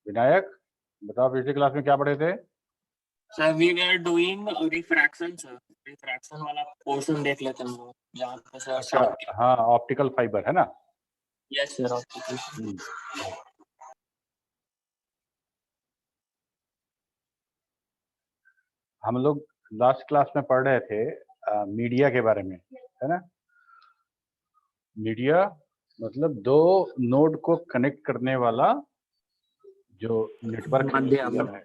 विनायक बताओ पिछली क्लास में क्या पढ़े थे? Sir we were doing refraction sir, refraction वाला पोर्शन देख लेते हैं हम लोग जहाँ पे सर। अच्छा, हाँ ऑप्टिकल फाइबर है ना। Yes sir, optical. हम लोग लास्ट क्लास में पढ़ रहे थे मीडिया के बारे में, है ना। मीडिया मतलब दो नोड को कनेक्ट करने वाला जो नेटवर्क माध्यम है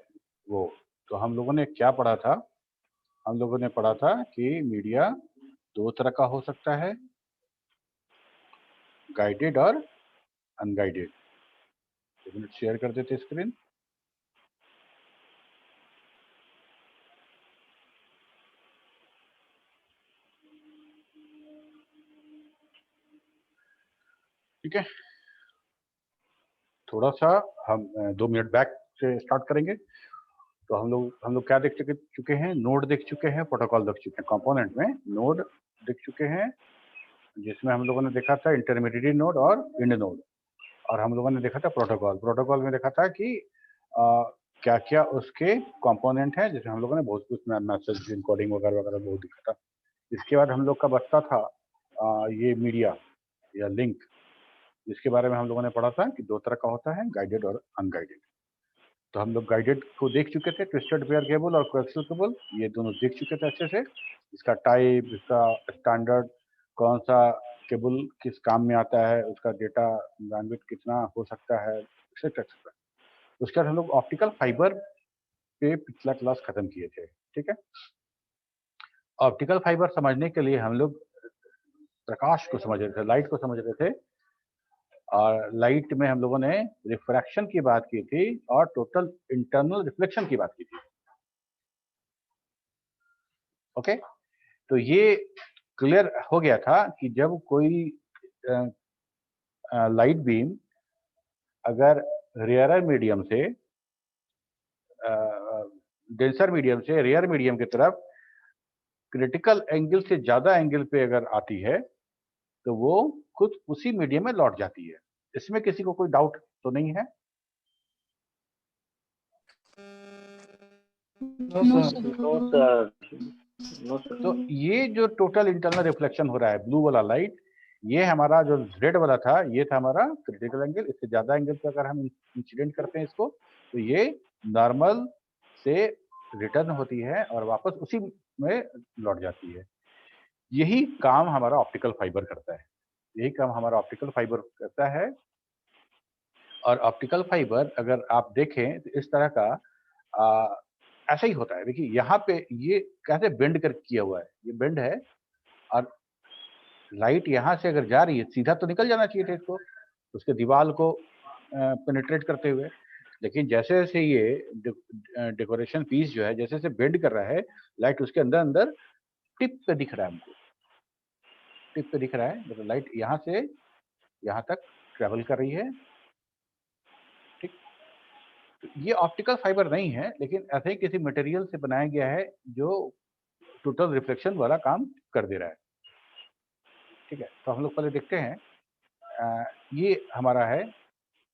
वो। तो हम लोगों ने क्या पढ़ा था? हम लोगों ने पढ़ा था कि मीडिया दो तरह का हो सकता है, गाइडेड और अनगाइडेड। एक मिनट शेयर कर देते स्क्रीन। ठीक है, थोड़ा सा हम 2 मिनट बैक से स्टार्ट करेंगे। तो हम लोग क्या देख चुके हैं? नोड देख चुके हैं, प्रोटोकॉल देख चुके हैं। कंपोनेंट में नोड देख चुके हैं, जिसमें हम लोगों ने देखा था इंटरमीडिएट नोड और एंड नोड। और हम लोगों ने देखा था प्रोटोकॉल। प्रोटोकॉल में देखा था कि क्या क्या उसके कंपोनेंट हैं, जिसमें हम लोगों ने बहुत कुछ मैसेज इनकोडिंग वगैरह वगैरह बहुत दिखा था। इसके बाद हम लोग का बचता था ये मीडिया या लिंक, जिसके बारे में हम लोगों ने पढ़ा था कि दो तरह का होता है, गाइडेड और अनगाइडेड। तो हम लोग गाइडेड को देख चुके थे, ट्विस्टेड पेयर केबल और कोएक्सियल केबल, ये दोनों देख चुके थे अच्छे से। इसका टाइप, इसका स्टैंडर्ड, कौन सा केबल किस काम में आता है, उसका डेटा बैंडविड्थ कितना हो सकता है, एक्सेट्रा एक्सेट्रा। उसके बाद हम लोग ऑप्टिकल फाइबर पे पिछला क्लास खत्म किए थे। ठीक है, ऑप्टिकल फाइबर समझने के लिए हम लोग प्रकाश को समझ रहे थे, लाइट को समझ रहे थे। और लाइट में हम लोगों ने रिफ्रैक्शन की बात की थी और टोटल इंटरनल रिफ्लेक्शन की बात की थी। ओके, तो ये क्लियर हो गया था कि जब कोई लाइट बीम अगर रेयर मीडियम से डेंसर मीडियम से रेयर मीडियम की तरफ क्रिटिकल एंगल से ज्यादा एंगल पे अगर आती है, तो वो खुद उसी मीडियम में लौट जाती है। इसमें किसी को कोई डाउट तो नहीं है? No sir. तो ये जो टोटल इंटरनल रिफ्लेक्शन हो रहा है, ब्लू वाला लाइट, ये हमारा जो रेड वाला था, ये था हमारा क्रिटिकल एंगल। इससे ज्यादा एंगल पे अगर हम इंसिडेंट करते हैं इसको, तो ये नॉर्मल से रिटर्न होती है और वापस उसी में लौट जाती है। यही काम हमारा ऑप्टिकल फाइबर करता है। यही काम हमारा ऑप्टिकल फाइबर करता है। और ऑप्टिकल फाइबर अगर आप देखें तो इस तरह का ऐसा ही होता है। देखिए यहाँ पे ये कैसे बेंड कर किया हुआ है, ये बेंड है। और लाइट यहाँ से अगर जा रही है, सीधा तो निकल जाना चाहिए था इसको, उसके दीवार को पेनिट्रेट करते हुए। लेकिन जैसे जैसे ये डेकोरेशन पीस जो है जैसे जैसे बेंड कर रहा है, लाइट उसके अंदर अंदर टिप पे दिख रहा है हमको, टिप पे दिख रहा है। मतलब लाइट यहाँ से यहाँ तक ट्रेवल कर रही है। ठीक, तो ये ऑप्टिकल फाइबर नहीं है, लेकिन ऐसे ही किसी मटेरियल से बनाया गया है जो टोटल रिफ्लेक्शन वाला काम कर दे रहा है। ठीक है, तो हम लोग पहले देखते हैं। ये हमारा है,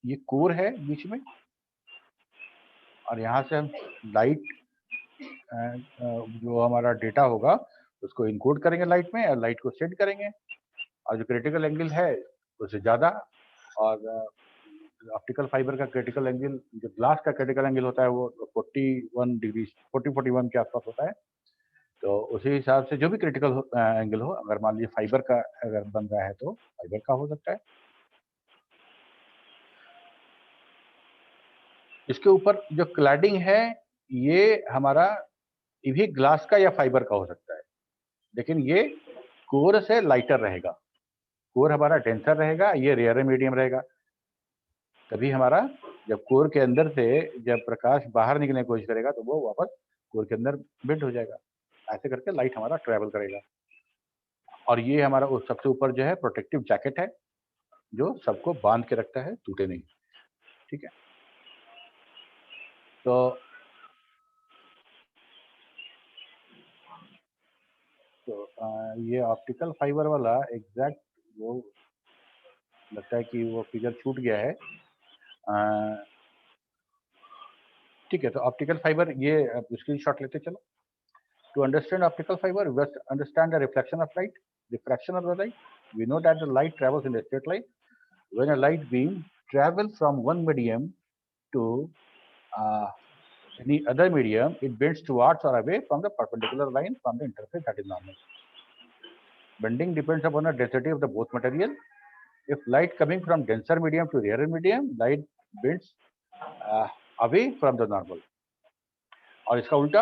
ये कोर है बीच में, और यहाँ से हम लाइट जो हमारा डेटा होगा उसको इनकोड करेंगे लाइट में, और लाइट को सेंड करेंगे। और जो क्रिटिकल एंगल है उससे ज़्यादा, और ऑप्टिकल फाइबर का क्रिटिकल एंगल, जो ग्लास का क्रिटिकल एंगल होता है वो 41 डिग्री, 40-41 के आसपास होता है। तो उसी हिसाब से जो भी क्रिटिकल एंगल हो, अगर मान लीजिए फाइबर का अगर बन रहा है तो फाइबर का हो सकता है। इसके ऊपर जो क्लैडिंग है ये हमारा ये भी ग्लास का या फाइबर का हो सकता है, लेकिन ये कोर से लाइटर रहेगा। कोर हमारा डेंसर रहेगा, ये रेयर मीडियम रहेगा। तभी हमारा जब कोर के अंदर से जब प्रकाश बाहर निकलने की कोशिश करेगा तो वो वापस कोर के अंदर बेंड हो जाएगा। ऐसे करके लाइट हमारा ट्रेवल करेगा। और ये हमारा सबसे ऊपर जो है प्रोटेक्टिव जैकेट है, जो सबको बांध के रखता है, टूटे नहीं। ठीक है, तो ये ऑप्टिकल फाइबर वाला एग्जैक्ट वो लगता है कि वो फिगर छूट गया है। ठीक है, तो ऑप्टिकल फाइबर ये स्क्रीनशॉट लेते चलो। To understand optical fiber, we must understand the reflection of light, diffraction of the light. We know that the light travels in a straight line. When a light beam travels from one medium to any other medium, it bends towards or away from the perpendicular line from the interface, that is normal. Bending depends upon the density of the both material. If light coming from denser medium to rarer medium, light bends away from the normal. और इसका उल्टा,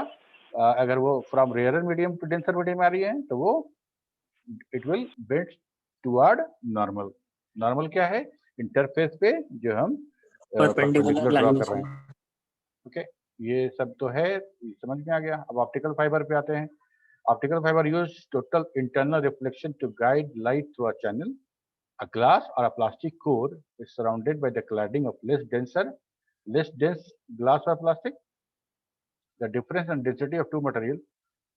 अगर वो from rare medium to denser medium आ रही है तो वो it will bend toward normal. Normal क्या है? इंटरफेस पे जो हम परपेंडिकुलर ड्रॉ कर रहे हैं। ओके, ये सब तो है, समझ में आ गया। अब ऑप्टिकल फाइबर पे आते हैं। Optical fibre use total internal reflection to guide light through a channel. A glass or a plastic core is surrounded by the cladding of less dense glass or plastic. The difference in density of two materials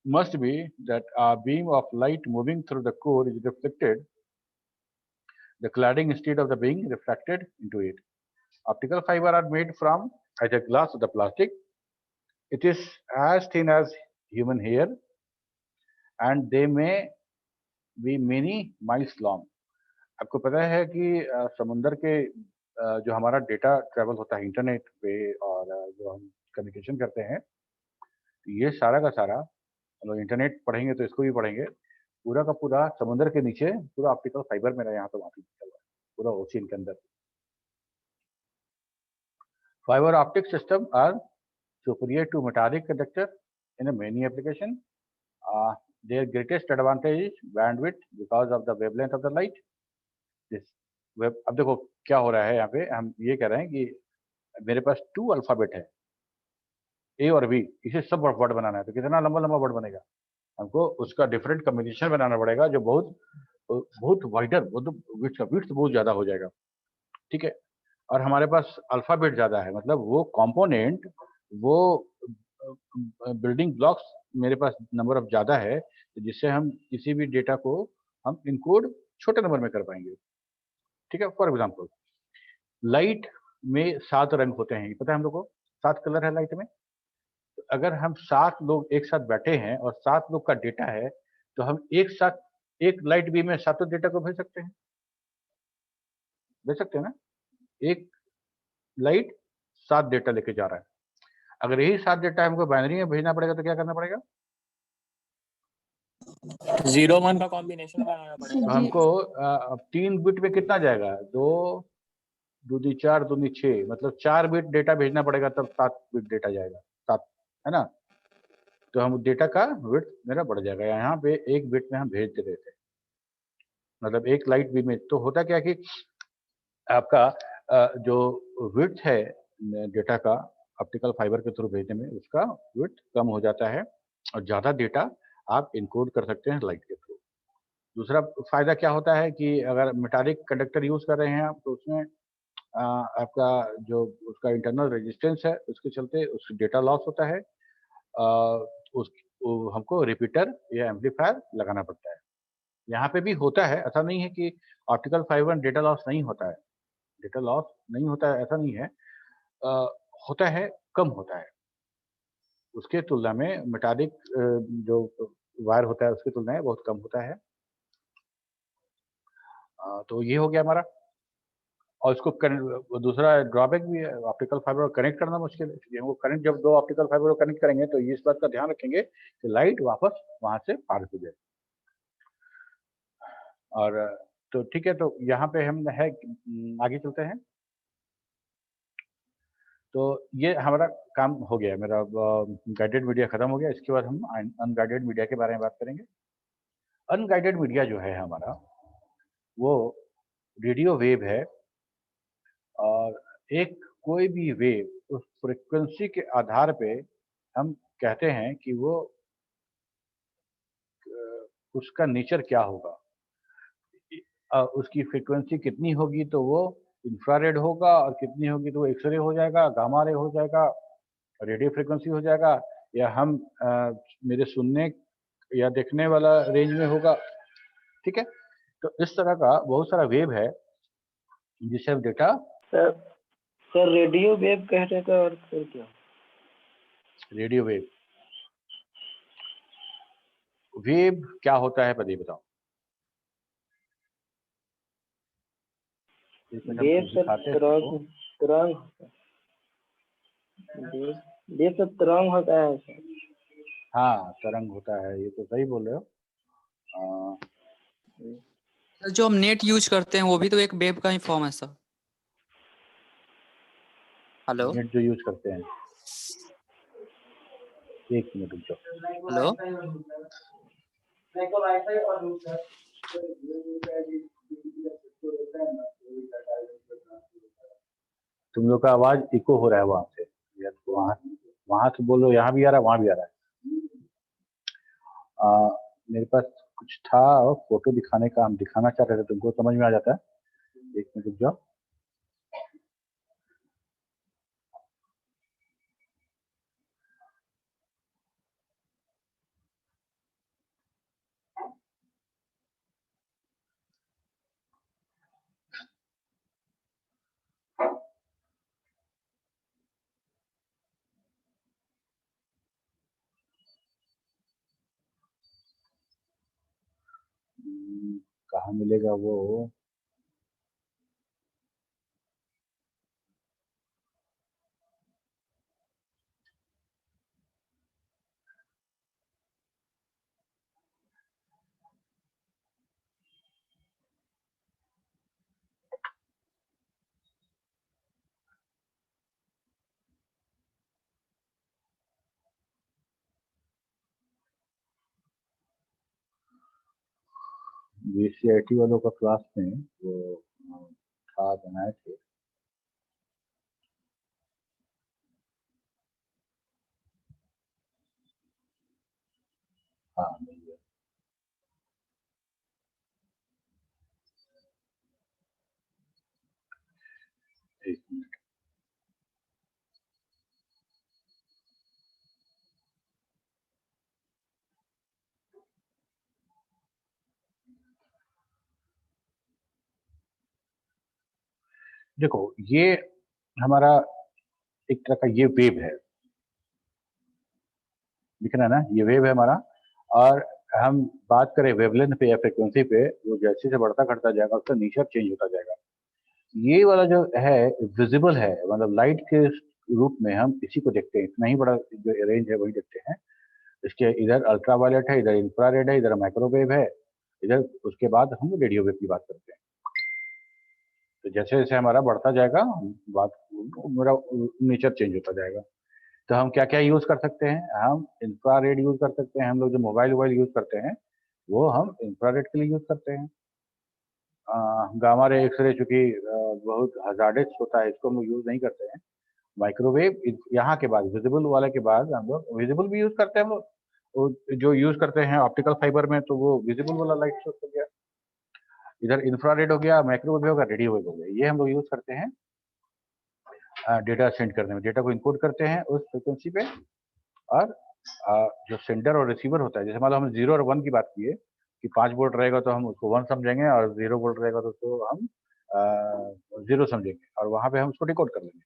must be that a beam of light moving through the core is reflected the cladding instead of the being refracted into it. Optical fiber are made from either glass or the plastic. It is as thin as human hair and they may be many miles long. आपको पता है कि समुंदर के जो हमारा data travel होता है इंटरनेट पे और जो हम कम्युनिकेशन करते हैं, ये सारा का सारा, मतलब इंटरनेट पढ़ेंगे तो इसको भी पढ़ेंगे, पूरा का पूरा समुद्र के नीचे पूरा ऑप्टिकल फाइबर मेरा यहाँ पे वहाँ पे चल रहा है, पूरा ओशियन के अंदर। Fibre optic system are superior to metallic conductor in many application. Their greatest advantage is bandwidth because of the wavelength of the light. अब देखो क्या हो रहा है यहाँ पे, हम ये कह रहे हैं कि मेरे पास 2 अल्फाबेट है, ए और बी, इसे सब वर्ड बनाना है तो कितना लंबा लंबा वर्ड बनेगा, हमको उसका डिफरेंट कम्बिनेशन बनाना पड़ेगा जो बहुत वाइडर, विड्थ बहुत ज्यादा हो जाएगा। ठीक है, और हमारे पास अल्फाबेट ज्यादा है, मतलब वो कंपोनेंट, वो बिल्डिंग ब्लॉक्स मेरे पास नंबर ऑफ ज्यादा है, जिससे हम किसी भी डेटा को हम इनकोड छोटे नंबर में कर पाएंगे। ठीक है, फॉर एग्जाम्पल लाइट में 7 रंग होते हैं, पता है हम लोग को, 7 कलर है लाइट में। तो अगर हम 7 लोग एक साथ बैठे हैं और 7 लोग का डेटा है, तो हम एक साथ एक लाइट बीम में 7 डेटा को भेज सकते हैं ना। एक लाइट 7 डेटा लेके जा रहा है, अगर यही 7 डेटा हमको बाइनरी में भेजना पड़ेगा तो क्या करना पड़ेगा? 0-1 का कॉम्बिनेशन बनाना पड़ेगा। तो हमको 3 बिट में कितना जाएगा? 2 दूनी 4 दूनी 6, मतलब 4 बिट डेटा भेजना पड़ेगा, तब 7 बिट डेटा जाएगा, 7, है ना। तो हम डेटा का विड्थ मेरा बढ़ जाएगा। यहाँ पे 1 बिट में हम भेज दे रहे थे, मतलब एक लाइट बीम में। तो होता क्या कि आपका जो विड्थ है डेटा का ऑप्टिकल फाइबर के थ्रू भेजने में, उसका विड्थ कम हो जाता है और ज़्यादा डेटा आप इनकोड कर सकते हैं लाइट के थ्रू। दूसरा फायदा क्या होता है कि अगर मेटालिक कंडक्टर यूज कर रहे हैं आप, तो उसमें आपका जो उसका इंटरनल रेजिस्टेंस है, उसके चलते उसका डेटा लॉस होता है। हमको रिपीटर या एम्पलीफायर लगाना पड़ता है। यहाँ पे भी होता है, ऐसा नहीं है कि ऑप्टिकल फाइबर डेटा लॉस नहीं होता है, डेटा लॉस नहीं होता है ऐसा नहीं है, होता है, कम होता है उसके तुलना में। मेटालिक जो वायर होता है उसकी तुलना में बहुत कम होता है। तो ये हो गया हमारा। और इसको दूसरा ड्रॉबैक भी है, ऑप्टिकल फाइबर को कनेक्ट करना मुश्किल है, क्योंकि हमको कनेक्ट, जब 2 ऑप्टिकल फाइबर को कनेक्ट करेंगे तो ये इस बात का ध्यान रखेंगे कि लाइट वापस वहां से पार हो जाए। और तो ठीक है, तो यहाँ पे हम है, आगे चलते हैं। तो ये हमारा काम हो गया, मेरा गाइडेड मीडिया खत्म हो गया। इसके बाद हम अनगाइडेड मीडिया के बारे में बात करेंगे। अनगाइडेड मीडिया जो है हमारा, वो रेडियो वेव है, और एक कोई भी वेव उस फ्रिक्वेंसी के आधार पे हम कहते हैं कि वो उसका नेचर क्या होगा। उसकी फ्रिक्वेंसी कितनी होगी तो वो इंफ्रारेड होगा, और कितनी होगी तो वो एक्सरे हो जाएगा, गामा रे हो जाएगा, रेडियो फ्रिक्वेंसी हो जाएगा, या हम मेरे सुनने या देखने वाला रेंज में होगा। ठीक है, तो इस तरह का बहुत सारा वेव है जिससे हम डेटा। सर रेडियो वेव कहने का अर्थ सर क्या? Radio wave. वेव क्या होता है पता बताओ। वेव तो तरंग तरंग वेव तो तरंग होता है सर। हाँ तरंग होता है, ये तो सही बोल रहे हो। जो हम नेट यूज करते हैं वो भी तो एक वेव का ही फॉर्म है सर। हेलो नेट जो यूज करते हैं, एक मिनट रुक जाओ। हेलो तुम लोग का आवाज इको हो रहा है वहां से, वहां वहां से बोलो, यहाँ भी आ रहा है वहां भी आ रहा है। मेरे पास कुछ था फोटो दिखाने का, हम दिखाना चाह रहे थे, तुमको समझ में आ जाता है। एक मिनट रुक जाओ। कहाँ मिलेगा वो। VCIT वालों का क्लास में वो था, बनाए थे। हाँ मिल गया। एक मिनट। देखो ये हमारा एक तरह का ये वेव है, दिख रहा है ना, ये वेव है हमारा। और हम बात करें वेवलेंथ पे या फ्रिक्वेंसी पे, वो जैसे से बढ़ता घटता जाएगा उसका नेचर चेंज होता जाएगा। ये वाला जो है विजिबल है, मतलब लाइट के रूप में हम इसी को देखते हैं, इतना ही बड़ा जो रेंज है वही देखते हैं। इसके इधर अल्ट्रावायलेट है, इधर इंफ्रारेड है, इधर माइक्रोवेव है, इधर उसके बाद हम रेडियो वेव की बात करते हैं। तो जैसे जैसे हमारा बढ़ता जाएगा बात, मेरा नेचर चेंज होता जाएगा। तो हम क्या क्या यूज कर सकते हैं, हम इंफ्रारेड यूज कर सकते हैं। हम लोग जो मोबाइल वोबाइल यूज करते हैं वो हम इंफ्रारेड के लिए यूज करते हैं। गामा रे एक्सरे चूंकि बहुत हजार्डस होता है, इसको हम लोग यूज नहीं करते हैं। माइक्रोवेव यहाँ के बाद विजिबल वाले के बाद हम लोग विजिबल भी यूज करते हैं। हम लोग वो जो यूज करते हैं ऑप्टिकल फाइबर में, तो वो विजिबल वाला लाइट सोर्स हो गया। इधर इंफ्रारेड हो गया, माइक्रोवेव हो गया, रेडियो वेव हो गया, ये हम लोग यूज करते हैं डेटा सेंड करने में। डेटा को इनकोड करते हैं उस फ्रिक्वेंसी पे, और जो सेंडर और रिसीवर होता है, जैसे मान लो हम 0 और 1 की बात किए कि 5 वोल्ट रहेगा तो हम उसको 1 समझेंगे, और 0 वोल्ट रहेगा तो उसको हम 0 समझेंगे, और वहां पे हम उसको डिकोड कर लेंगे।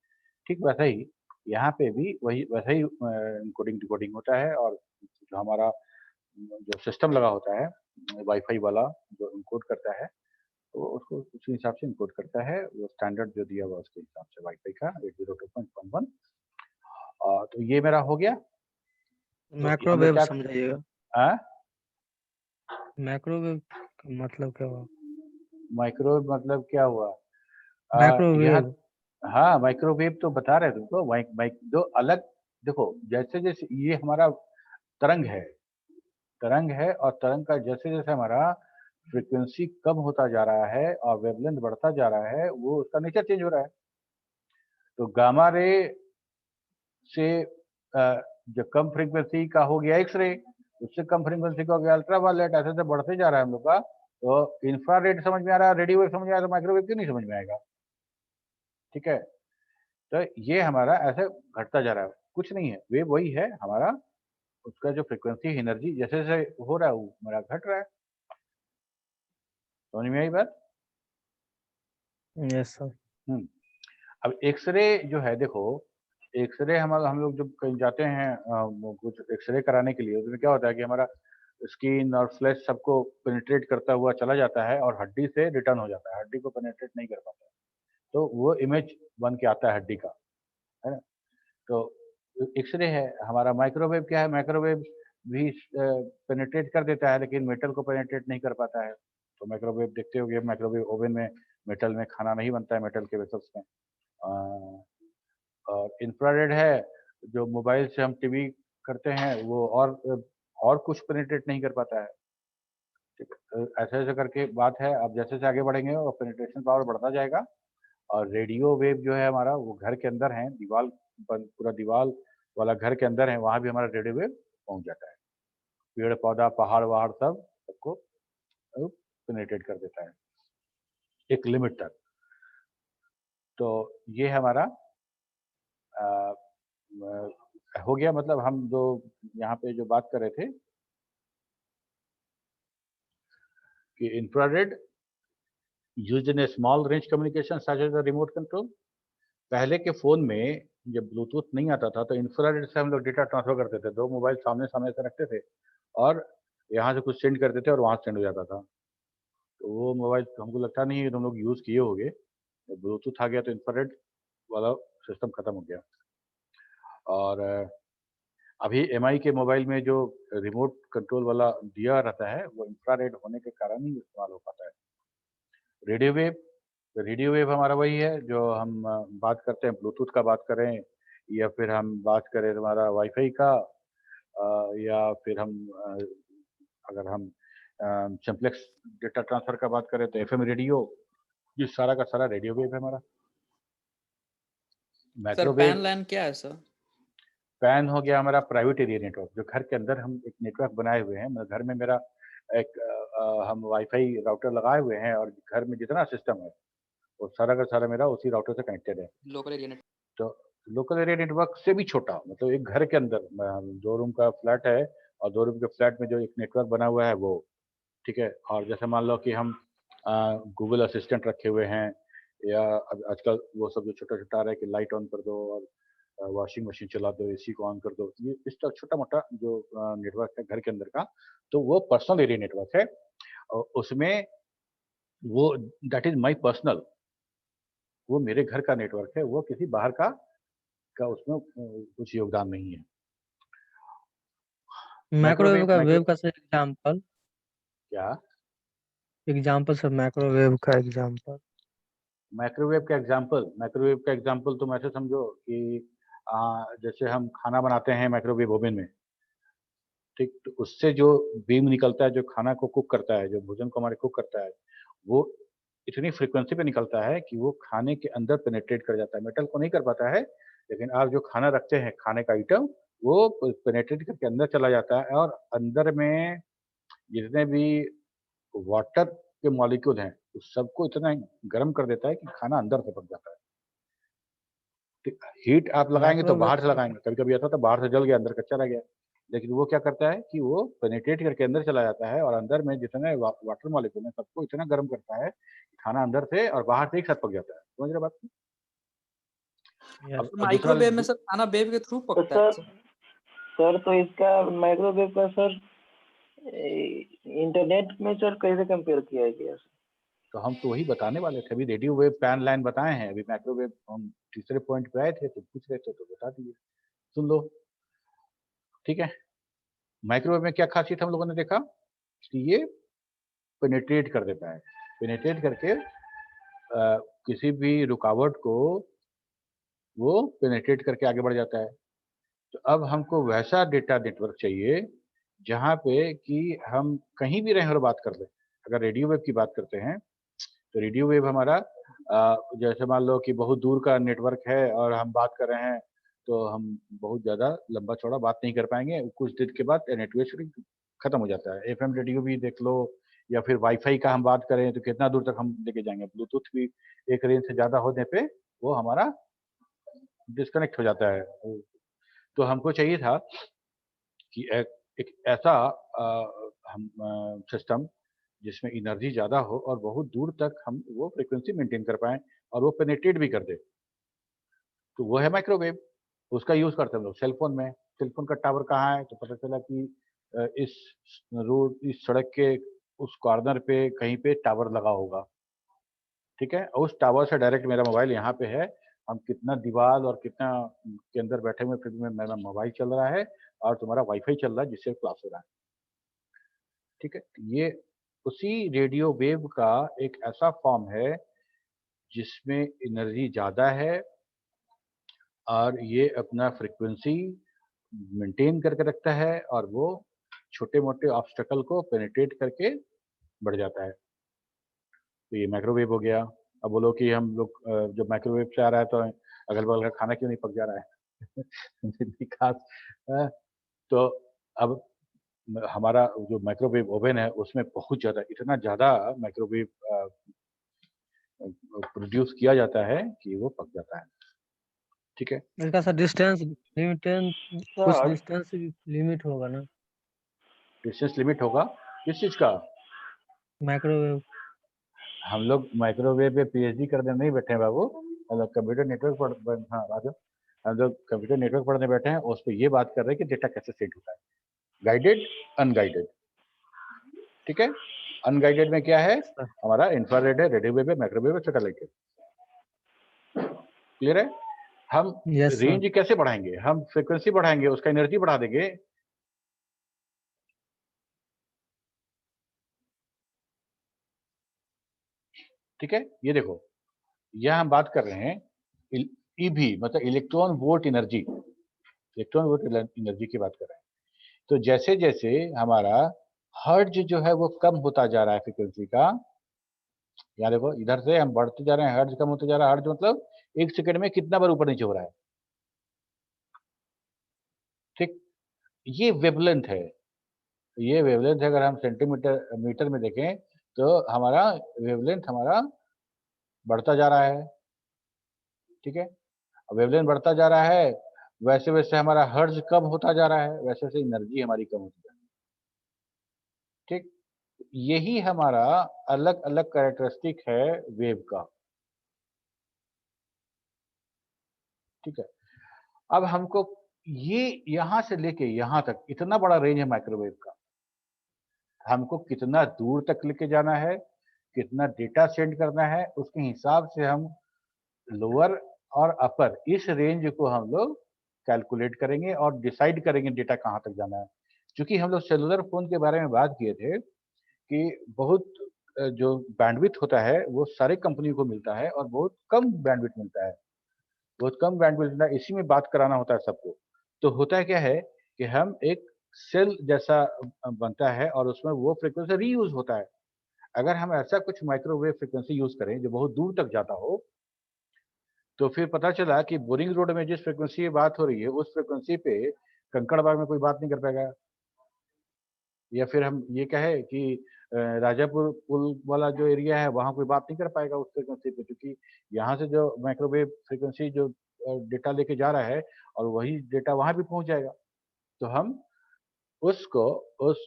ठीक वैसा ही यहाँ पे भी वही वैसा ही इनकोडिंग डिकोडिंग होता है। और जो हमारा जो सिस्टम लगा होता है वाईफाई वाला, जो इनकोड करता है, तो उसको उसी हिसाब से इनकोड करता है, वो स्टैंडर्ड जो दिया हुआ उसके हिसाब से वाईफाई का 802.11। तो ये मेरा हो गया। तो हम लोग माइक्रोवेव क्या समझाइएगा। माइक्रोवेव का मतलब क्या हुआ? माइक्रोवेव मतलब क्या हुआ? यह माइक्रोवेव हाँ माइक्रोवेव तो बता रहे तुमको। माइक माइक दो अलग, देखो जैसे जैसे ये हमारा तरंग है, तरंग है, और तरंग का जैसे जैसे हमारा फ्रीक्वेंसी कम होता जा रहा है और वेवलेंथ बढ़ता जा रहा है, वो उसका नेचर चेंज हो रहा है। तो गामा रे से जो कम फ्रीक्वेंसी का हो गया एक्स रे, उससे कम फ्रीक्वेंसी का हो गया अल्ट्रावायलेट, ऐसे ऐसे बढ़ते जा रहा है हम लोग का। तो इंफ्रारेड समझ में आ रहा है, रेडियो वेव समझ में आ रहा है, तो माइक्रोवेव क्यों नहीं समझ में आएगा? ठीक है, तो ये हमारा ऐसे घटता जा रहा है, कुछ नहीं है, वेव वही है हमारा। उसका जो फ्रीक्वेंसी एनर्जी जैसे जैसे हो रहा है वो मेरा घट रहा है। समझ में आई बात? Yes sir. अब एक्सरे जो है देखो, एक्सरे हम लोग जब कहीं जाते हैं वो कुछ एक्सरे कराने के लिए, उसमें क्या होता है कि हमारा स्किन और फ्लैश सबको पेनिट्रेट करता हुआ चला जाता है और हड्डी से रिटर्न हो जाता है, हड्डी को पेनिट्रेट नहीं कर पाता है। तो वो इमेज बन के आता है हड्डी का, है ना? तो एक्सरे है। हमारा माइक्रोवेव क्या है, माइक्रोवेव भी पेनिट्रेट कर देता है लेकिन मेटल को पेनिट्रेट नहीं कर पाता है। तो माइक्रोवेव देखते होगे, माइक्रोवेव ओवन में मेटल में खाना नहीं बनता है, मेटल के वेसल्स में। अ, और इंफ्रारेड है, जो मोबाइल से हम टीवी करते हैं वो, और कुछ पेनिट्रेट नहीं कर पाता है। ठीक है, ऐसे ऐसे करके बात है। अब जैसे जैसे आगे बढ़ेंगे और पेनिट्रेशन पावर बढ़ता जाएगा। और रेडियो वेव जो है हमारा, वो घर के अंदर है, दीवार पूरा दीवार वाला घर के अंदर है, वहां भी हमारा रेडियो वेव पहुंच जाता है। पेड़ पौधा पहाड़ वहाड़ सबको पेनिट्रेट कर देता है एक लिमिट तक। तो ये हमारा हो गया। मतलब हम जो यहाँ पे जो बात कर रहे थे कि infrared used in a small range communication such as the remote control. पहले के फोन में जब ब्लूटूथ नहीं आता था तो इंफ्रारेड से हम लोग डेटा ट्रांसफर करते थे। दो मोबाइल सामने सामने से रखते थे और यहाँ से कुछ सेंड करते थे और वहाँ सेंड हो जाता था। तो वो मोबाइल हमको लगता नहीं है तुम लोग यूज़ किए होंगे। ब्लूटूथ आ गया तो इंफ्रारेड वाला सिस्टम खत्म हो गया। और अभी एमआई के मोबाइल में जो रिमोट कंट्रोल वाला दिया रहता है वो इंफ्रारेड होने के कारण ही इस्तेमाल हो पाता है। रेडियो वेव, तो रेडियो वेव हमारा वही है जो हम बात करते हैं, ब्लूटूथ का बात करें या फिर हम बात करें हमारा वाईफाई का, या फिर हम अगर हम सिंप्लेक्स डेटा ट्रांसफर का बात करें तो एफएम रेडियो, ये सारा का सारा रेडियो वेव है हमारा। सर माइक्रोवेव पैन लैन क्या है सर? पैन हो गया हमारा प्राइवेट एरिया नेटवर्क, जो घर के अंदर हम एक नेटवर्क बनाए हुए हैं। मतलब घर में मेरा एक हम वाईफाई राउटर लगाए हुए हैं और घर में जितना सिस्टम है वो सारा का सारा मेरा उसी राउटर से कनेक्टेड है। Local area network. तो लोकल एरिया नेटवर्क से भी छोटा, मतलब एक घर के अंदर 2 रूम का फ्लैट है और 2 रूम के फ्लैट में जो एक नेटवर्क बना हुआ है वो, ठीक है। और जैसे मान लो कि हम गूगल असिस्टेंट रखे हुए हैं, या आजकल वो सब जो छोटा छोटा आ रहा है कि लाइट ऑन कर दो और वॉशिंग मशीन चला दो, एसी को ऑन कर दो, ये इस तरह छोटा मोटा जो नेटवर्क है घर के अंदर का, तो वो पर्सनल एरिया नेटवर्क है। और उसमें वो दैट इज माय पर्सनल, वो मेरे घर का नेटवर्क है, वो किसी बाहर का उसमें कुछ योगदान नहीं है। माइक्रोवेव का माइक्रो वेव का सर एग्जांपल, क्या एग्जांपल सर माइक्रोवेव का एग्जांपल। माइक्रोवेव का एग्जांपल तुम ऐसे समझो कि जैसे हम खाना बनाते हैं माइक्रोवेव ओवन में, ठीक, तो उससे जो बीम निकलता है, जो खाना को कुक करता है, जो भोजन को हमारे कुक करता है, वो इतनी फ्रीक्वेंसी पे निकलता है कि वो खाने के अंदर पेनिट्रेट कर जाता है। मेटल को नहीं कर पाता है, लेकिन आप जो खाना रखते हैं, खाने का आइटम, वो पेनिट्रेट करके अंदर चला जाता है और अंदर में जितने भी वाटर के मॉलिक्यूल हैं, उस सबको इतना गर्म कर देता है कि खाना अंदर से पक जाता है। हीट आप लगाएंगे तो माइक्रोवेव बाहर से लगाएंगे, कभी कभी ऐसा तो बाहर से जल गया, अंदर कच्चा रह गया, लेकिन वो क्या करता है कि वो पेनिट्रेट करके अंदर चला जाता है और अंदर में जितने वाटर मॉलिक्यूल हैं सबको इतना गर्म करता है कि खाना अंदर से और बाहर से एक साथ पक जाता है। समझ रहे बात को? यस। अब दूसरा माइक्रोवेव में सर खाना वेव के थ्रू तो पकता है सर सर। सर तो इसका माइक्रोवेव का सर इंटरनेट में सर कैसे कंपेयर किया गया सर? तो हम तो वही बताने वाले थे, अभी रेडियो वेव पैन लाइन बताए हैं, अभी माइक्रोवेव हम तीसरे पॉइंट पे आए थे तो पूछ रहे थे तो बता दिए, सुन लो, ठीक है। माइक्रोवेव में क्या खासियत हम लोगों ने देखा कि ये पेनिट्रेट कर देता है, पेनिट्रेट करके किसी भी रुकावट को वो पेनिट्रेट करके आगे बढ़ जाता है। तो अब हमको वैसा डेटा नेटवर्क चाहिए जहाँ पे कि हम कहीं भी रहें और बात कर लें। अगर रेडियो वेव की बात करते हैं तो रेडियो वेव हमारा जैसे मान लो कि बहुत दूर का नेटवर्क है और हम बात कर रहे हैं तो हम बहुत ज़्यादा लंबा चौड़ा बात नहीं कर पाएंगे, कुछ देर के बाद नेटवर्क खत्म हो जाता है। एफएम रेडियो भी देख लो या फिर वाईफाई का हम बात करें तो कितना दूर तक हम लेके जाएंगे, ब्लूटूथ भी एक रेंज से ज़्यादा होने पे वो हमारा डिस्कनेक्ट हो जाता है। तो हमको चाहिए था कि एक ऐसा हम सिस्टम जिसमें एनर्जी ज़्यादा हो और बहुत दूर तक हम वो फ्रीक्वेंसी मेंटेन कर पाएँ और वो पेनिट्रेट भी कर दे। तो वो है माइक्रोवेव। उसका यूज करते हैं हम लोग सेलफोन में। सेलफोन का टावर कहाँ है, तो पता चला कि इस रोड, इस सड़क के उस कॉर्नर पे कहीं पे टावर लगा होगा, ठीक है। और उस टावर से डायरेक्ट मेरा मोबाइल यहाँ पे है, हम कितना दीवार और कितना के अंदर बैठे हुए फिर में मेरा मोबाइल चल रहा है और तुम्हारा वाईफाई चल रहा है जिससे क्लास हो रहा है, ठीक है। ये उसी रेडियो वेव का एक ऐसा फॉर्म है जिसमें एनर्जी ज़्यादा है और ये अपना फ्रीक्वेंसी मेंटेन करके रखता है और वो छोटे मोटे ऑब्स्टेकल को पेनिट्रेट करके बढ़ जाता है। तो ये माइक्रोवेव हो गया। अब बोलो कि हम लोग जब माइक्रोवेव से आ रहा है तो अगल बगल का खाना क्यों नहीं पक जा रहा है खास तो अब हमारा जो माइक्रोवेव ओवन है उसमें बहुत ज़्यादा, इतना ज़्यादा माइक्रोवेव प्रोड्यूस किया जाता है कि वो पक जाता है, ठीक है। इसका सर डिस्टेंस लिमिटेड, कुछ सर डिस्टेंस लिमिट होगा ना डिस्टेंस लिमिट होगा किस चीज़ का? माइक्रोवेव? हम लोग माइक्रोवेव पे पीएचडी करने नहीं बैठे हैं बाबू, हम लोग कंप्यूटर नेटवर्क पढ़, हाँ राजू, हम लोग कंप्यूटर नेटवर्क पढ़ने बैठे हैं, उस पर ये बात कर रहे हैं कि डेटा कैसे सेट होता है, गाइडेड अनगाइडेड, ठीक है। अनगाइडेड में क्या है, हमारा इंफ्रारेड है, रेडियो वेव है, माइक्रोवेव है, सैटेलाइट है, क्लियर है। हम यस सर। रेंज कैसे बढ़ाएंगे, हम फ्रीक्वेंसी बढ़ाएंगे, उसका एनर्जी बढ़ा देंगे। ठीक है, ये देखो, यह हम बात कर रहे हैं ईबी मतलब electron volt energy, electron volt energy की बात कर रहे हैं। तो जैसे जैसे हमारा हर्ज जो है वो कम होता जा रहा है फ्रीक्वेंसी का, यहाँ देखो इधर से हम बढ़ते जा रहे हैं, हर्ज कम होता जा रहा है, हर्ज मतलब एक सेकंड में कितना बार ऊपर नीचे हो रहा है, ठीक। ये वेवलेंथ है, ये वेवलेंथ है। अगर हम सेंटीमीटर मीटर में देखें तो हमारा वेवलेंथ हमारा बढ़ता जा रहा है, ठीक है। वेवलेंथ बढ़ता जा रहा है, वैसे वैसे हमारा हर्ज कम होता जा रहा है, वैसे वैसे एनर्जी हमारी कम होती जा रही है, ठीक। यही हमारा अलग अलग कैरेक्टरिस्टिक है वेव का, ठीक है। अब हमको ये यहाँ से लेके यहाँ तक इतना बड़ा रेंज है माइक्रोवेव का, हमको कितना दूर तक लेके जाना है, कितना डेटा सेंड करना है, उसके हिसाब से हम लोअर और अपर इस रेंज को हम लोग कैलकुलेट करेंगे और डिसाइड करेंगे डेटा कहाँ तक जाना है। क्योंकि हम लोग सेलुलर फोन के बारे में बात किए थे कि बहुत जो बैंडविड्थ होता है वो सारे कंपनी को मिलता है और बहुत कम बैंडविड्थ मिलता है, बहुत कम बैंडविड्थ मिलता है, इसी में बात कराना होता है सबको। तो होता है क्या है कि हम एक सेल जैसा बनता है और उसमें वो फ्रीक्वेंसी रीयूज होता है। अगर हम ऐसा कुछ माइक्रोवेव फ्रीक्वेंसी यूज करें जो बहुत दूर तक जाता हो, तो फिर पता चला कि बोरिंग रोड में जिस फ्रीक्वेंसी की बात हो रही है उस फ्रीक्वेंसी पे कंकड़बाग में कोई बात नहीं कर पाएगा, या फिर हम ये कहें कि राजापुर पुल वाला जो एरिया है वहाँ कोई बात नहीं कर पाएगा उस फ्रीक्वेंसी पे, क्योंकि यहाँ से जो माइक्रोवेव फ्रीक्वेंसी जो डेटा लेके जा रहा है और वही डेटा वहाँ भी पहुँच जाएगा। तो हम उसको उस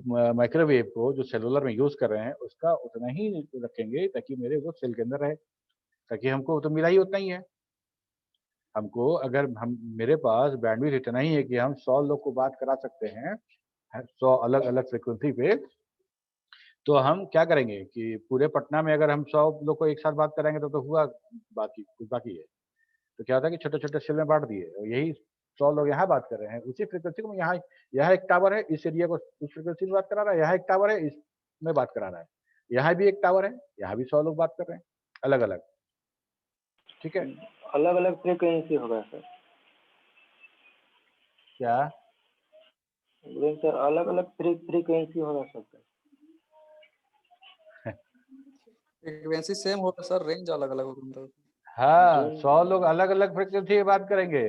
माइक्रोवेव को जो सेलुलर में यूज कर रहे हैं उसका उतना ही रखेंगे ताकि मेरे वो सेल के अंदर रहे, ताकि हमको तो मिला ही उतना ही है। हमको अगर हम मेरे पास बैंडविड्थ इतना ही है कि हम 100 लोग को बात करा सकते हैं 100 अलग अलग फ्रिक्वेंसी पे, तो हम क्या करेंगे कि पूरे पटना में अगर हम 100 लोग को एक साथ बात कराएंगे तो हुआ बाकी कुछ बाकी है। तो क्या होता है कि छोटे छोटे सेल में बांट दिए और यही 100 लोग यहाँ बात कर रहे हैं उसी फ्रिक्वेंसी को, यहाँ यहाँ एक टावर है इस एरिया को उस फ्रिक्वेंसी में बात करा रहा है, यहाँ एक टावर है इसमें बात करा रहा है, यहाँ भी एक टावर है यहाँ भी 100 लोग बात कर रहे हैं अलग अलग, ठीक है। अलग अलग फ्रीक्वेंसी होगा सर? क्या बोले सर अलग अलग फ्रीक्वेंसी होगा सबका? फ्रीक्वेंसी सेम होगा सर, रेंज अलग अलग होगा मतलब। हाँ 100 लोग अलग अलग फ्रिक्वेंसी में बात करेंगे,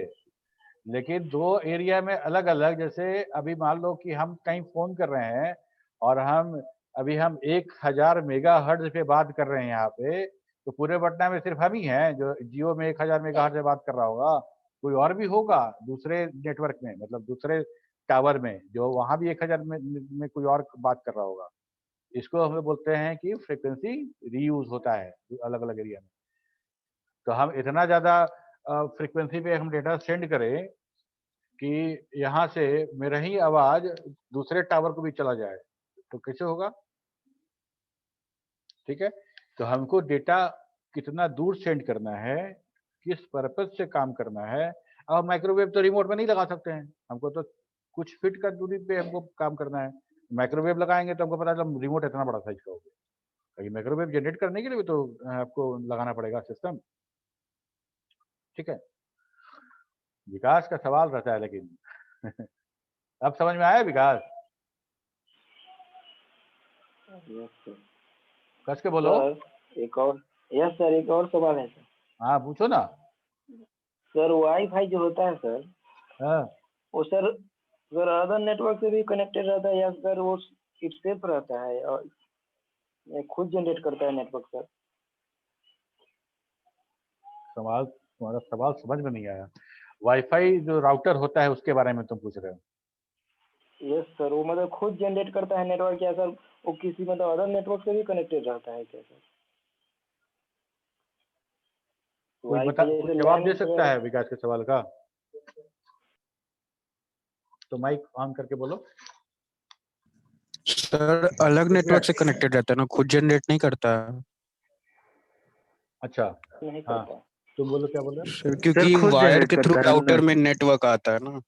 लेकिन दो एरिया में अलग अलग। जैसे अभी मान लो कि हम कहीं फोन कर रहे हैं और हम 1000 मेगा हर्ट्ज पे बात कर रहे हैं यहाँ पे, तो पूरे पटना में सिर्फ हम ही हैं जो जियो में 1000 मेगा हर्ट्ज पे बात कर रहा होगा, कोई और भी होगा दूसरे नेटवर्क में, मतलब दूसरे टावर में जो वहां भी 1000 में कोई और बात कर रहा होगा। इसको हम लोग बोलते हैं कि फ्रिक्वेंसी रीयूज होता है अलग अलग एरिया में। तो हम इतना ज्यादा फ्रीक्वेंसी पे हम डेटा सेंड करें कि यहाँ से मेरा ही आवाज दूसरे टावर को भी चला जाए, तो कैसे होगा? ठीक है, तो हमको डेटा कितना दूर सेंड करना है, किस पर्पज से काम करना है। अब माइक्रोवेव तो रिमोट में नहीं लगा सकते हैं, हमको तो कुछ फीट का दूरी पे हमको काम करना है। माइक्रोवेव लगाएंगे तो हमको पता चला रिमोट इतना बड़ा साइज का हो गया, कहीं माइक्रोवेव जनरेट करने के लिए भी तो आपको लगाना पड़ेगा सिस्टम। ठीक है, विकास का सवाल रहता है लेकिन अब समझ में आया विकास? Yes sir. कस के बोलो। सर एक और, यस सर, एक और सवाल है सर। हाँ पूछो ना। सर वाईफाई जो होता है सर, हाँ वो सर अदर नेटवर्क से भी कनेक्टेड रहता है या सर वो इट सेफ रहता है और ये खुद जनरेट करता है नेटवर्क सर? सवाल, तुम्हारा सवाल समझ में नहीं आया। वाईफाई जो राउटर होता है उसके बारे में तुम पूछ रहे हो? यस सर, वो मतलब खुद जनरेट करता है नेटवर्क या सर वो किसी मतलब अदर नेटवर्क से भी कनेक्टेड रहता है क्या सर? कोई वाईफाई कोई जैसे जवाब दे लैन सकता है विकास के सवाल का? तो माइक ऑन करके बोलो। सर अलग नेटवर्क से कनेक्टेड रहता है ना, खुद जनरेट नहीं करता है। अच्छा नहीं हाँ, करता। तुम बोलो क्या बोल रहे हो? सर क्योंकि खुद वायर generate के थ्रू करता है राउटर ना। में नेटवर्क आता है ना।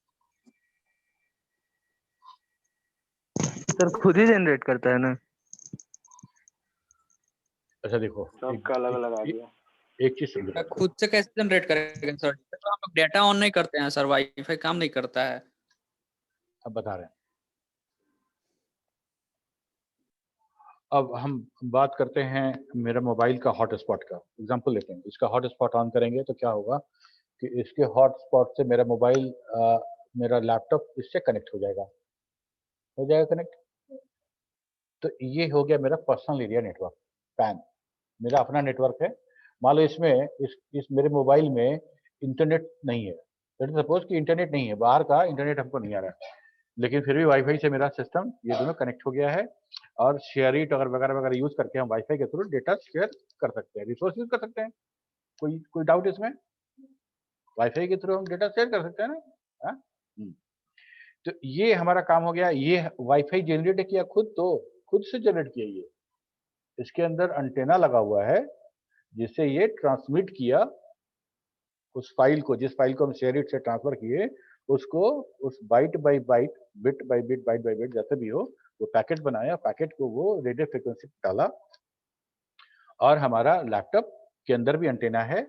सर खुद ही जनरेट करता है ना। अच्छा देखो, सबका अलग अलग आ एक, गया। एक चीज समझो। खुद से कैसे जनरेट करेंगे सर? तो हम लोग डेटा ऑन नहीं करते हैं सर, वाईफाई काम नहीं करता है। अब बता रहे हैं। अब हम बात करते हैं मेरा मोबाइल का हॉटस्पॉट का एग्जांपल लेते हैं। इसका हॉटस्पॉट ऑन करेंगे तो क्या होगा कि इसके हॉटस्पॉट से मेरा मोबाइल मेरा लैपटॉप इससे कनेक्ट हो जाएगा कनेक्ट। तो ये हो गया मेरा पर्सनल एरिया नेटवर्क, पैन। मेरा अपना नेटवर्क है। मान लो इसमें इस मेरे मोबाइल में इंटरनेट नहीं है। सपोज कि इंटरनेट नहीं है, बाहर का इंटरनेट हमको नहीं आ रहा है, लेकिन फिर भी वाईफाई से मेरा सिस्टम ये दोनों कनेक्ट हो गया है और शेयर इट अगर वगैरह वगैरह यूज करके हम वाईफाई के थ्रू डेटा शेयर कर सकते हैं, रिसोर्स यूज कर सकते हैं। कोई डाउट इसमें? वाईफाई के थ्रू हम डेटा शेयर कर सकते हैं ना? हाँ? तो ये हमारा काम हो गया। ये वाईफाई जनरेट किया खुद से जनरेट किया। ये इसके अंदर अंटेना लगा हुआ है जिससे ये ट्रांसमिट किया उस फाइल को, जिस फाइल को हम शेयर इट से ट्रांसफर किए उसको, उस byte by byte, bit by bit, byte by bit जैसे भी हो, वो पैकेट बनाया, पैकेट को वो रेडियो फ्रिक्वेंसी डाला और हमारा लैपटॉप के अंदर भी अंटेना है,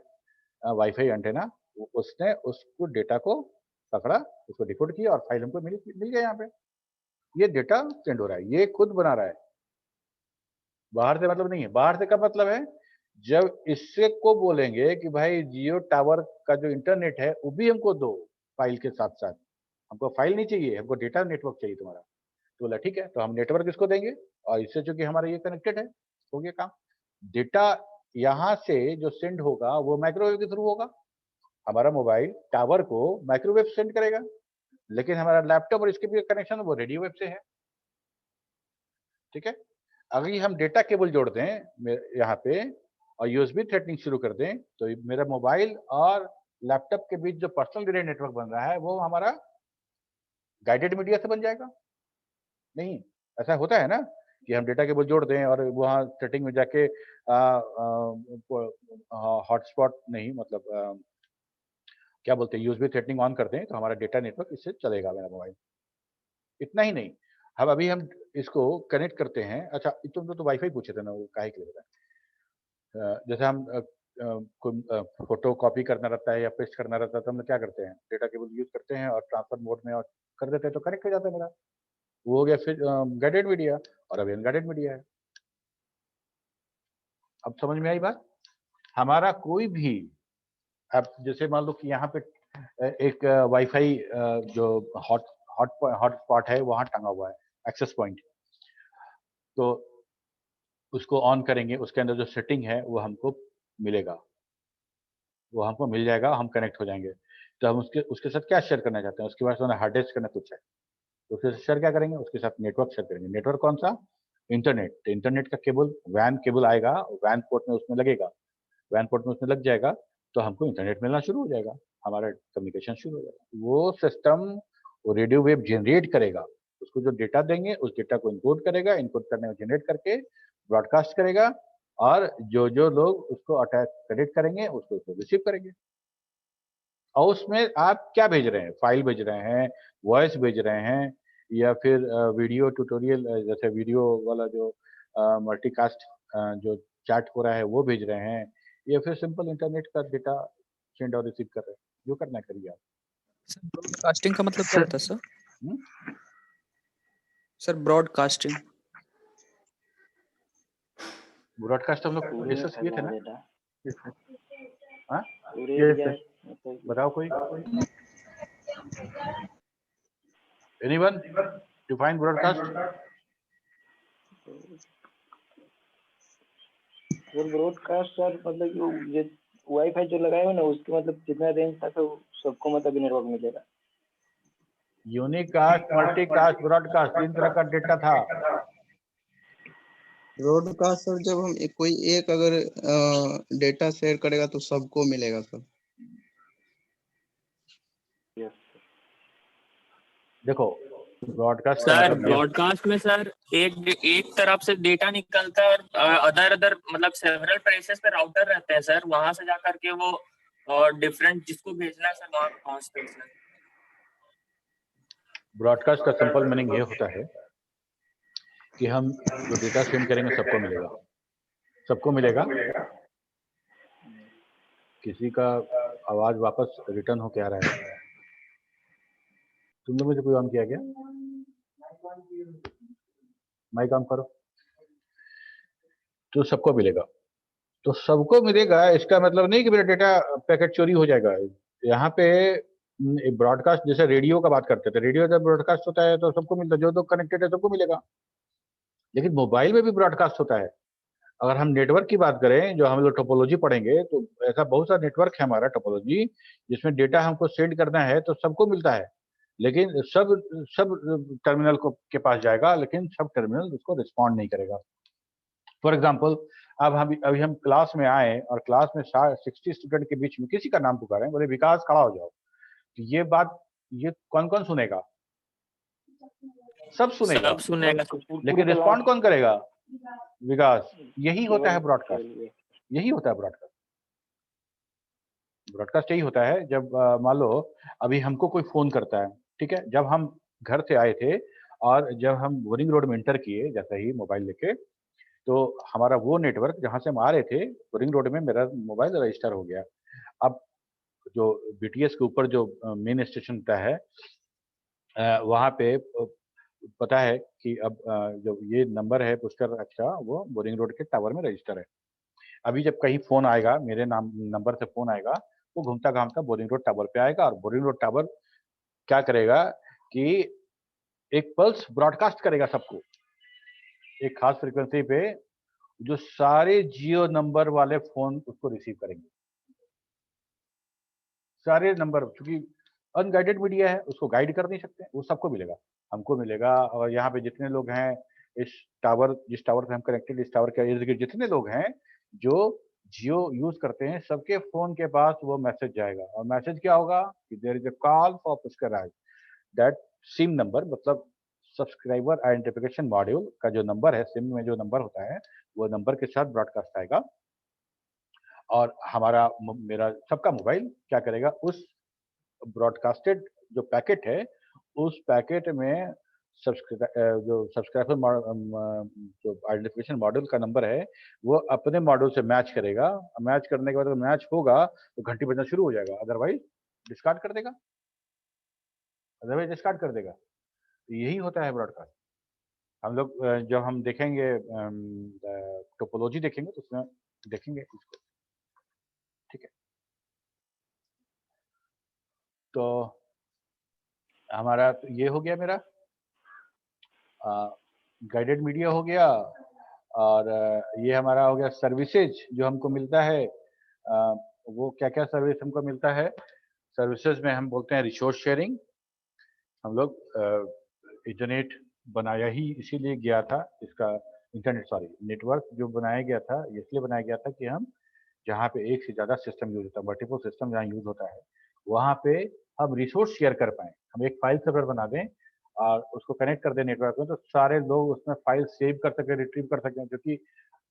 वाईफाई अंटेना, उसने उसको डेटा को पकड़ा, उसको डिकोड किया और फाइल हमको मिल गया। यहाँ पे ये डेटा सेंड हो रहा है, ये खुद बना रहा है, बाहर से मतलब नहीं है। बाहर से का मतलब है जब इससे को बोलेंगे कि भाई जियो टावर का जो इंटरनेट है वो भी हमको दो फाइल के साथ साथ, हमको फाइल नहीं चाहिए, हमको डेटा नेटवर्क चाहिए तुम्हारा। तो बोला ठीक है, तो हम नेटवर्क इसको देंगे और इससे चूंकि हमारा ये कनेक्टेड है, हो गया काम। डेटा यहाँ से जो सेंड होगा वो माइक्रोवेव के थ्रू होगा। हमारा मोबाइल टावर को माइक्रोवेव सेंड करेगा, लेकिन हमारा लैपटॉप और इसके भी कनेक्शन वो रेडियो वेव से है। ठीक है, अगर हम डेटा केबल जोड़ दें यहाँ पे और यूएसबी थ्रेडनिंग शुरू कर दें तो मेरा मोबाइल और लैपटॉप के बीच जो पर्सनल एरिया नेटवर्क बन रहा है वो हमारा गाइडेड मीडिया से बन जाएगा। नहीं, ऐसा होता है ना कि हम डेटा केबल जोड़ दें और वहाँ सेटिंग में जाके हॉटस्पॉट नहीं मतलब क्या बोलते हैं, यूएसबी थ्रेडनिंग ऑन कर दें तो हमारा डेटा नेटवर्क इससे चलेगा मेरा मोबाइल। इतना ही नहीं, अभी हम इसको कनेक्ट करते हैं। अच्छा तुम तो वाईफाई पूछे थे ना, वो काहे के लिए बताएं? जैसे हम कोई फोटो कॉपी करना रहता है या पेस्ट करना रहता है तो हम क्या करते हैं, डेटा केबल यूज करते हैं और ट्रांसफर मोड में और कर देते हैं तो कनेक्ट हो जाता है मेरा। वो हो गया फिर गाइडेड मीडिया, और अभी अनगाइडेड मीडिया है। अब समझ में आई बात? हमारा कोई भी, अब जैसे मान लो कि यहाँ पे एक वाईफाई जो हॉटस्पॉट है वहां टंगा हुआ है, एक्सेस पॉइंट, तो उसको ऑन करेंगे, उसके अंदर जो सेटिंग है वो हमको मिलेगा, वो हमको मिल जाएगा, हम कनेक्ट हो जाएंगे। तो हम उसके साथ क्या शेयर करना चाहते हैं, उसके पास हार्ड डिस्क करना कुछ है तो उसके साथ शेयर क्या करेंगे, उसके साथ नेटवर्क शेयर करेंगे। नेटवर्क कौन सा? इंटरनेट। तो इंटरनेट का केबल वैन केबल आएगा, वैन पोर्ट में उसमें लगेगा, वैन पोर्ट में उसमें लग जाएगा तो हमको इंटरनेट मिलना शुरू हो जाएगा, हमारा कम्युनिकेशन शुरू हो जाएगा। वो सिस्टम वो रेडियो वेव जनरेट करेगा, उसको जो डेटा देंगे उस डेटा को इनकोड करेगा, इनकोड करने में जनरेट करके ब्रॉडकास्ट करेगा, और जो जो लोग उसको अटैच कनेक्ट करेंगे उसको रिसीव करेंगे। और उसमें आप क्या भेज रहे हैं, फाइल भेज रहे हैं, वॉइस भेज रहे हैं, या फिर वीडियो ट्यूटोरियल, जैसे वीडियो वाला जो मल्टीकास्ट जो चैट हो रहा है वो भेज रहे हैं, या फिर सिंपल इंटरनेट का डेटा सेंड और रिसीव कर रहे हैं, जो करना है करिए आप। सर ब्रॉडकास्टिंग का मतलब क्या होता है सर? हम्म? सर ब्रॉडकास्टिंग ब्रॉडकास्ट हम लोग पूरे में डिस्कस किए थे फैलाना ना। डेटा हाँ, पूरे Yes, एरिया sir. मतलब बताओ कोई। Anyone define broadcast? वो ब्रॉडकास्ट सर मतलब कि वो जो वाईफाई जो लगाए हो ना उसके मतलब जितना रेंज था तो सबको मतलब नेटवर्क मिलेगा। यूनिकास्ट, मल्टीकास्ट, ब्रॉडकास्ट, तीन तरह का डेटा था। ब्रॉडकास्ट सर जब हम कोई एक अगर डेटा शेयर करेगा तो सबको मिलेगा सर। यस देखो ब्रॉडकास्ट का सर मतलब ये, ब्रॉडकास्ट में सर एक तरफ से डेटा निकलता है और अदर मतलब सेवरल प्लेसेस पे राउटर रहते हैं सर, वहां से जा करके वो डिफरेंट जिसको भेजना है सर वहां पे पहुंचते हैं सर। ब्रॉडकास्ट का सिंपल मीनिंग ये होता है कि हम जो डेटा सेंड करेंगे सबको मिलेगा, सबको मिलेगा। किसी का आवाज वापस रिटर्न होके आ रहा है, तुम लोग में से कोई ऑन किया क्या? माइक ऑन करो। तो सबको मिलेगा, तो सबको मिलेगा इसका मतलब नहीं कि मेरा डेटा पैकेट चोरी हो जाएगा। यहाँ पे ब्रॉडकास्ट, जैसे रेडियो का बात करते थे, रेडियो जब ब्रॉडकास्ट होता है तो सबको मिलता है, जो लोग कनेक्टेड है सबको मिलेगा। लेकिन मोबाइल में भी ब्रॉडकास्ट होता है। अगर हम नेटवर्क की बात करें, जो हम लोग टोपोलॉजी पढ़ेंगे, तो ऐसा बहुत सा नेटवर्क है हमारा टोपोलॉजी, जिसमें डेटा हमको सेंड करना है तो सबको मिलता है, लेकिन सब सब टर्मिनल को के पास जाएगा, लेकिन सब टर्मिनल उसको रिस्पॉन्ड नहीं करेगा। फॉर एग्जाम्पल, अब हम अभी हम क्लास में आए और क्लास में 60 स्टूडेंट के बीच में किसी का नाम पुकारें, बोले विकास खड़ा हो जाओ, तो ये बात ये कौन कौन सुनेगा? सब सुनेगा, सब सुनेगा सर। लेकिन रिस्पॉन्ड कौन करेगा? विकास। यही होता है ब्रॉडकास्ट, यही होता है ब्रॉडकास्ट। ब्रॉडकास्ट यही होता है जब मान लो अभी हमको कोई फोन करता है, ठीक है, जब हम घर से आए थे और जब हम बोरिंग रोड में एंटर किए, जैसे ही मोबाइल लेके, तो हमारा वो नेटवर्क जहाँ से हम आ रहे थे बोरिंग रोड में, मेरा मोबाइल रजिस्टर हो गया। अब जो बीटीएस के ऊपर जो मेन स्टेशन होता है, वहाँ पे पता है कि अब जो ये नंबर है पुष्कर अच्छा, वो बोरिंग रोड के टावर में रजिस्टर है। अभी जब कहीं फोन आएगा, मेरे नाम नंबर से फोन आएगा, वो घूमता घामता बोरिंग रोड टावर पे आएगा, और बोरिंग रोड टावर क्या करेगा कि एक पल्स ब्रॉडकास्ट करेगा सबको, एक खास फ्रीक्वेंसी पे, जो सारे जियो नंबर वाले फोन उसको रिसीव करेंगे। सारे नंबर, क्योंकि अनगाइडेड मीडिया है, उसको गाइड कर नहीं सकते, वो सबको मिलेगा, हमको मिलेगा। और यहाँ पे जितने लोग हैं, इस टावर, जिस टावर से हम कनेक्टेड, इस टावर के इर्द गिर्द जितने लोग हैं जो जियो यूज करते हैं, सबके फोन के पास वो मैसेज जाएगा, और मैसेज क्या होगा कि there is a call for Pushkar Raj, that SIM number, मतलब सब्सक्राइबर आइडेंटिफिकेशन मॉड्यूल का जो नंबर है, सिम में जो नंबर होता है, वो नंबर के साथ ब्रॉडकास्ट आएगा, और हमारा मेरा सबका मोबाइल क्या करेगा, उस ब्रॉडकास्टेड जो पैकेट है, उस पैकेट में जो सब्सक्राइबर जो आइडेंटिफिकेशन मॉड्यूल का नंबर है, वो अपने मॉड्यूल से मैच करेगा। मैच करने के बाद अगर मैच होगा तो घंटी बजना शुरू हो जाएगा, अदरवाइज डिस्कार्ड कर देगा, अदरवाइज डिस्कार्ड कर देगा। तो यही होता है ब्रॉडकास्ट। हम लोग जब हम देखेंगे टोपोलॉजी देखेंगे तो उसमें देखेंगे इसको, ठीक है। तो हमारा तो ये हो गया, मेरा गाइडेड मीडिया हो गया, और ये हमारा हो गया सर्विसेज जो हमको मिलता है। वो क्या क्या सर्विस हमको मिलता है? सर्विसेज में हम बोलते हैं रिसोर्स शेयरिंग। हम लोग इंटरनेट बनाया ही इसीलिए गया था, इसका इंटरनेट सॉरी नेटवर्क जो बनाया गया था, इसलिए बनाया गया था कि हम जहाँ पे एक से ज़्यादा सिस्टम यूज होता है, मल्टीपल सिस्टम जहाँ यूज होता है, वहाँ पे हम रिसोर्स शेयर कर पाएँ। हम एक फाइल सर्वर बना दें और उसको कनेक्ट कर दें नेटवर्क में, तो सारे लोग उसमें फाइल सेव कर सकें, रिट्रीव कर सकें। क्योंकि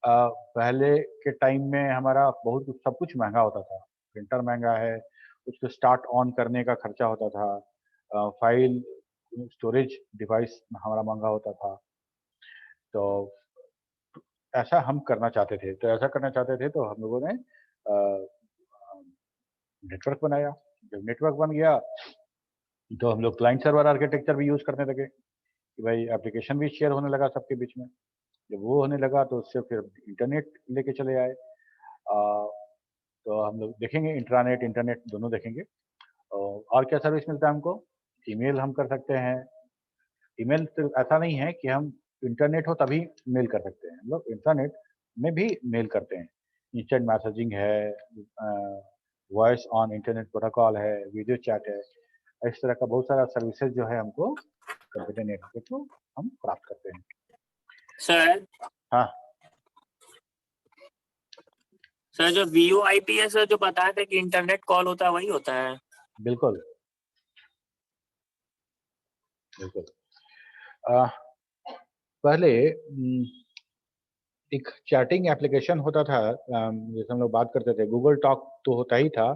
पहले के टाइम में हमारा बहुत कुछ सब कुछ महँगा होता था। प्रिंटर महँगा है, उसको स्टार्ट ऑन करने का खर्चा होता था, फाइल स्टोरेज डिवाइस हमारा महँगा होता था। तो ऐसा हम करना चाहते थे। तो ऐसा करना चाहते थे तो हम लोगों ने नेटवर्क बनाया। जब नेटवर्क बन गया तो हम लोग क्लाइंट सर्वर आर्किटेक्चर भी यूज़ करने लगे कि भाई एप्लीकेशन भी शेयर होने लगा सबके बीच में। जब वो होने लगा तो उससे फिर इंटरनेट लेके चले आए। तो हम लोग देखेंगे इंट्रानेट, इंटरनेट दोनों देखेंगे। और क्या सर्विस मिलता है हमको? ईमेल हम कर सकते हैं। ईमेल सिर्फ ऐसा नहीं है कि हम इंटरनेट हो तभी मेल कर सकते हैं, हम लोग इंटरनेट में भी मेल करते हैं। इंस्टेंट मैसेजिंग है, वॉइस ऑन इंटरनेट प्रोटोकॉल है, वीडियो चैट है। इस तरह का बहुत सारा सर्विसेज जो है हमको कंप्यूटर नेटवर्क के थ्रू हम प्राप्त करते हैं। सर हाँ सर, जो VoIP जो बताया था कि इंटरनेट कॉल होता है, वही होता है? बिल्कुल बिल्कुल। पहले एक चैटिंग एप्लीकेशन होता था, जैसे हम लोग बात करते थे, गूगल टॉक तो होता ही था।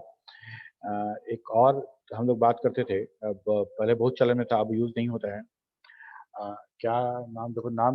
एक और हम लोग बात करते थे, अब पहले बहुत चलन में था, अब यूज़ नहीं होता है। क्या नाम, देखो नाम